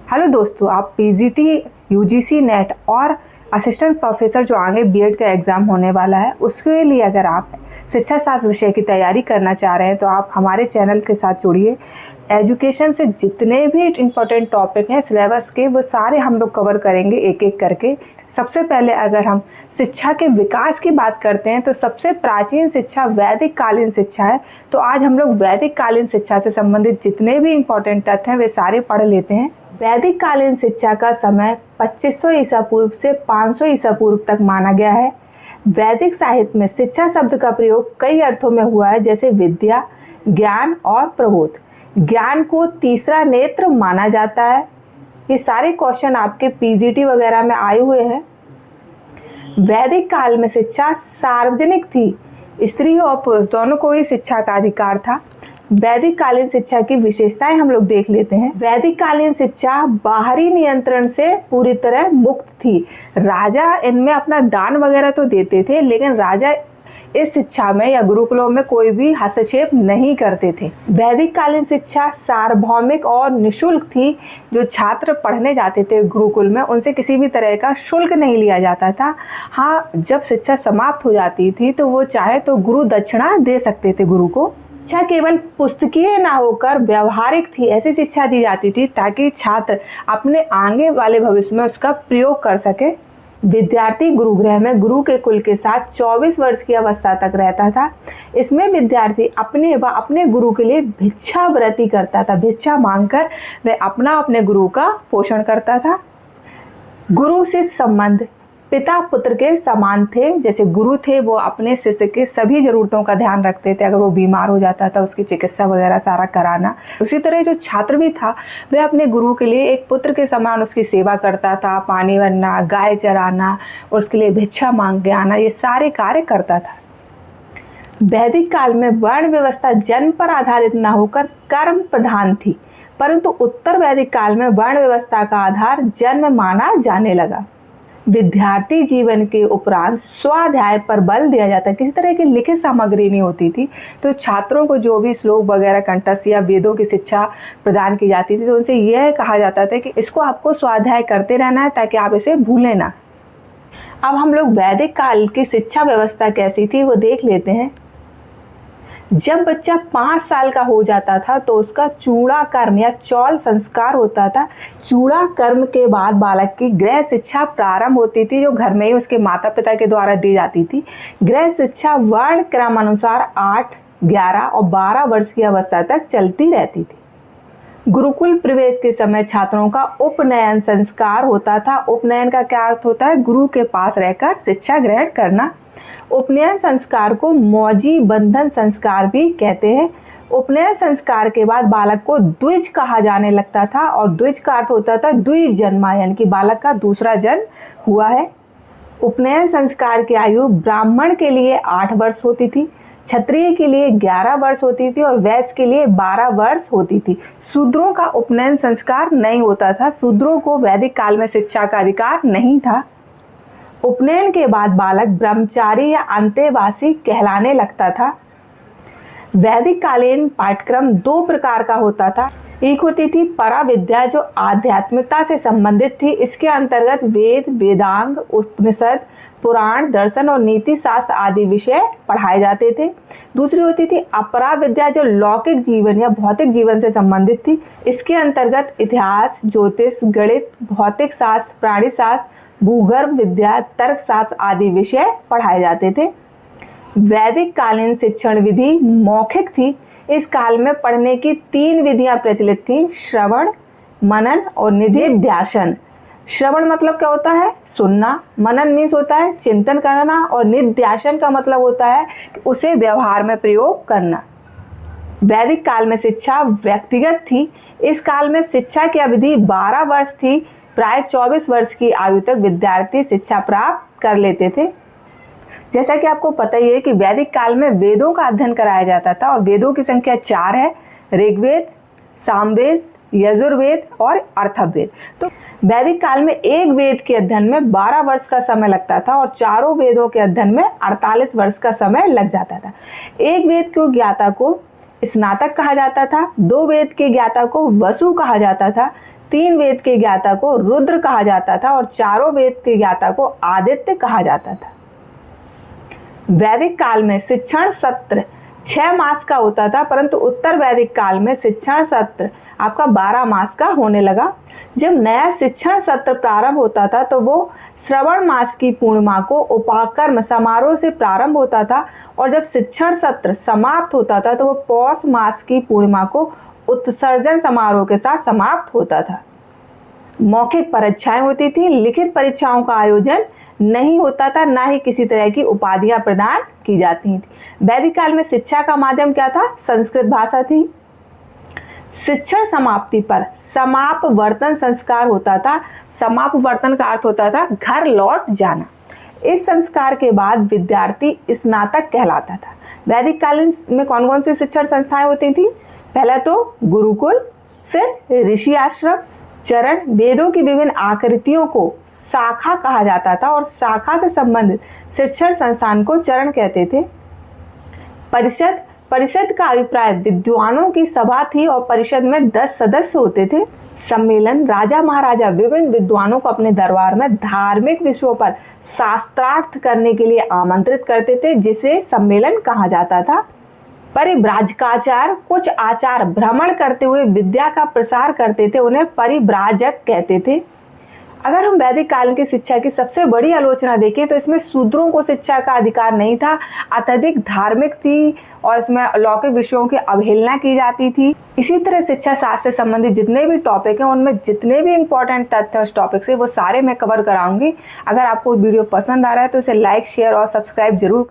Hello दोस्तों, आप PGT, UGC net और असिस्टेंट प्रोफेसर जो आगे बीएड का एग्ज़ाम होने वाला है उसके लिए अगर आप शिक्षा शास्त्र विषय की तैयारी करना चाह रहे हैं तो आप हमारे चैनल के साथ जुड़िए। एजुकेशन से जितने भी इम्पोर्टेंट टॉपिक हैं सिलेबस के, वो सारे हम लोग कवर करेंगे एक एक करके। सबसे पहले अगर हम शिक्षा के विकास की बात करते हैं तो सबसे प्राचीन शिक्षा वैदिक कालीन शिक्षा है। तो आज हम लोग वैदिक कालीन शिक्षा से संबंधित जितने भी इम्पोर्टेंट तथ्य हैं वे सारे पढ़ लेते हैं। वैदिक कालीन शिक्षा का समय 2500 ईसा पूर्व से 500 ईसा पूर्व तक माना गया है। वैदिक साहित्य में शिक्षा शब्द का प्रयोग कई अर्थों में हुआ है, जैसे विद्या, ज्ञान और प्रबोध। ज्ञान को तीसरा नेत्र माना जाता है। ये सारे क्वेश्चन आपके पीजीटी वगैरह में आए हुए हैं। वैदिक काल में शिक्षा सार्वजनिक थी, स्त्री और पुरुष दोनों को ही शिक्षा का अधिकार था। वैदिक कालीन शिक्षा की विशेषताएं हम लोग देख लेते हैं। वैदिक कालीन शिक्षा बाहरी नियंत्रण से पूरी तरह मुक्त थी। राजा इनमें अपना दान वगैरह तो देते थे, लेकिन राजा इस शिक्षा में या गुरुकुलों में कोई भी हस्तक्षेप नहीं करते थे। वैदिक कालीन शिक्षा सार्वभौमिक और निःशुल्क थी। जो छात्र पढ़ने जाते थे गुरुकुल में उनसे किसी भी तरह का शुल्क नहीं लिया जाता था। हाँ, जब शिक्षा समाप्त हो जाती थी तो वो चाहे तो गुरु दक्षिणा दे सकते थे गुरु को। शिक्षा केवल पुस्तकीय ना होकर व्यवहारिक थी, ऐसी शिक्षा दी जाती थी ताकि छात्र अपने आगे वाले भविष्य में उसका प्रयोग कर सके। विद्यार्थी गुरुगृह में गुरु के कुल के साथ 24 वर्ष की अवस्था तक रहता था। इसमें विद्यार्थी अपने गुरु के लिए भिक्षावृत्ति करता था। भिक्षा मांगकर वह अपने गुरु का पोषण करता था। गुरु से संबंध पिता पुत्र के समान थे। जैसे गुरु थे वो अपने शिष्य के सभी जरूरतों का ध्यान रखते थे। अगर वो बीमार हो जाता था उसकी चिकित्सा वगैरह सारा कराना। उसी तरह जो छात्र भी था वह अपने गुरु के लिए एक पुत्र के समान उसकी सेवा करता था। पानी भरना, गाय चराना और उसके लिए भिक्षा मांग के आना, ये सारे कार्य करता था। वैदिक काल में वर्ण व्यवस्था जन्म पर आधारित न होकर कर्म प्रधान थी, परंतु उत्तर वैदिक काल में वर्ण व्यवस्था का आधार जन्म माना जाने लगा। विद्यार्थी जीवन के उपरांत स्वाध्याय पर बल दिया जाता है। किसी तरह की लिखित सामग्री नहीं होती थी, तो छात्रों को जो भी श्लोक वगैरह कंठस्थ या वेदों की शिक्षा प्रदान की जाती थी तो उनसे यह कहा जाता था कि इसको आपको स्वाध्याय करते रहना है ताकि आप इसे भूलें ना। अब हम लोग वैदिक काल की शिक्षा व्यवस्था कैसी थी वो देख लेते हैं। जब बच्चा 5 साल का हो जाता था तो उसका चूड़ा कर्म या चौल संस्कार होता था। चूड़ा कर्म के बाद बालक की गृह शिक्षा प्रारंभ होती थी, जो घर में ही उसके माता पिता के द्वारा दी जाती थी। गृह शिक्षा वर्ण क्रम अनुसार 8, 11 और 12 वर्ष की अवस्था तक चलती रहती थी। गुरुकुल प्रवेश के समय छात्रों का उपनयन संस्कार होता था। उपनयन का क्या अर्थ होता है? गुरु के पास रहकर शिक्षा ग्रहण करना। उपनयन संस्कार को मौजी बंधन संस्कार भी कहते हैं। उपनयन संस्कार के बाद बालक को द्विज कहा जाने लगता था और द्विज का अर्थ होता था द्विजन्मा, यानी कि बालक का दूसरा जन्म हुआ है। उपनयन संस्कार की आयु ब्राह्मण के लिए 8 वर्ष होती थी, क्षत्रिय के लिए 11 वर्ष होती थी और वैश्य के लिए 12 वर्ष होती थी। शूद्रों का उपनयन संस्कार नहीं होता था। शूद्रों को वैदिक काल में शिक्षा का अधिकार नहीं था। उपनयन के बाद बालक ब्रह्मचारी या अंतेवासी कहलाने लगता था। वैदिक कालीन पाठ्यक्रम 2 प्रकार का होता था। एक होती थी पराविद्या जो आध्यात्मिकता से संबंधित थी। इसके अंतर्गत वेद, वेदांग, उपनिषद, पुराण, दर्शन और नीति शास्त्र आदि विषय पढ़ाए जाते थे। दूसरी होती थी अपराविद्या जो लौकिक जीवन या भौतिक जीवन से संबंधित थी। इसके अंतर्गत इतिहास, ज्योतिष, गणित, भौतिक शास्त्र, प्राणी शास्त्र, भूगर्भ विद्या, तर्कशास्त्र आदि विषय पढ़ाए जाते थे। वैदिक कालीन शिक्षण विधि मौखिक थी। इस काल में पढ़ने की 3 विधियां प्रचलित थीं: श्रवण, मनन और निधिध्यासन। श्रवण मतलब क्या होता है? सुनना। मनन मीन्स होता है चिंतन करना और निधिध्यासन का मतलब होता है कि उसे व्यवहार में प्रयोग करना। वैदिक काल में शिक्षा व्यक्तिगत थी। इस काल में शिक्षा की अवधि 12 वर्ष थी। प्राय 24 वर्ष की आयु तक विद्यार्थी शिक्षा प्राप्त कर लेते थे। जैसा कि आपको पता ही है कि वैदिक काल में वेदों का अध्ययन कराया जाता था और वेदों की संख्या 4 है: ऋग्वेद, सामवेद, यजुर्वेद और अथर्ववेद। तो वैदिक काल में एक वेद के अध्ययन में 12 वर्ष का समय लगता था और चारों वेदों के अध्ययन में 48 वर्ष का समय लग जाता था। एक वेद को ज्ञाता को स्नातक कहा जाता था। 2 वेद के ज्ञाता को वसु कहा जाता था। 3 वेद के ज्ञाता को रुद्र कहा जाता था और चारों वेद के ज्ञाता को आदित्य कहा जाता था। वैदिक काल में शिक्षण सत्र 6 मास का होता था, परंतु उत्तर वैदिक काल में शिक्षण सत्र आपका 12 मास का होने लगा। जब नया शिक्षण सत्र प्रारंभ होता था तो वो श्रवण मास की पूर्णिमा को उपाकर्म समारोह से प्रारंभ होता था, और जब शिक्षण सत्र समाप्त होता था तो वो पौष मास की पूर्णिमा को उत्सर्जन समारोह के साथ समाप्त होता था। मौखिक परीक्षाएं होती थी, लिखित परीक्षाओं का आयोजन नहीं होता था, ना ही किसी तरह की उपाधियां प्रदान की जाती थी। वैदिक काल में शिक्षा का माध्यम क्या था? संस्कृत भाषा थी। शिक्षण समाप्ति पर समापवर्तन संस्कार होता था। समापवर्तन का अर्थ होता था घर लौट जाना। इस संस्कार के बाद विद्यार्थी स्नातक कहलाता था। वैदिक काल में कौन कौन सी शिक्षण संस्थाएं होती थी? पहला तो गुरुकुल, फिर ऋषि आश्रम, चरण। वेदों की विभिन्न आकृतियों को शाखा कहा जाता था और शाखा से संबंधित शिक्षण संस्थान को चरण कहते थे। परिषद, परिषद का अभिप्राय विद्वानों की सभा थी और परिषद में 10 सदस्य होते थे। सम्मेलन, राजा महाराजा विभिन्न विद्वानों को अपने दरबार में धार्मिक विषयों पर शास्त्रार्थ करने के लिए आमंत्रित करते थे, जिसे सम्मेलन कहा जाता था। परिव्राजकाचार, कुछ आचार भ्रमण करते हुए विद्या का प्रसार करते थे, उन्हें परिव्राजक कहते थे। अगर हम वैदिक काल की शिक्षा की सबसे बड़ी आलोचना देखें तो इसमें शूद्रों को शिक्षा का अधिकार नहीं था, अत्यधिक धार्मिक थी और इसमें लौकिक विषयों की अवहेलना की जाती थी। इसी तरह शिक्षा शास्त्र से संबंधित जितने भी टॉपिक हैं उनमें जितने भी इंपॉर्टेंट तथ्य उस टॉपिक से वो सारे मैं कवर कराऊंगी। अगर आपको वीडियो पसंद आ रहा है तो इसे लाइक, शेयर और सब्सक्राइब जरूर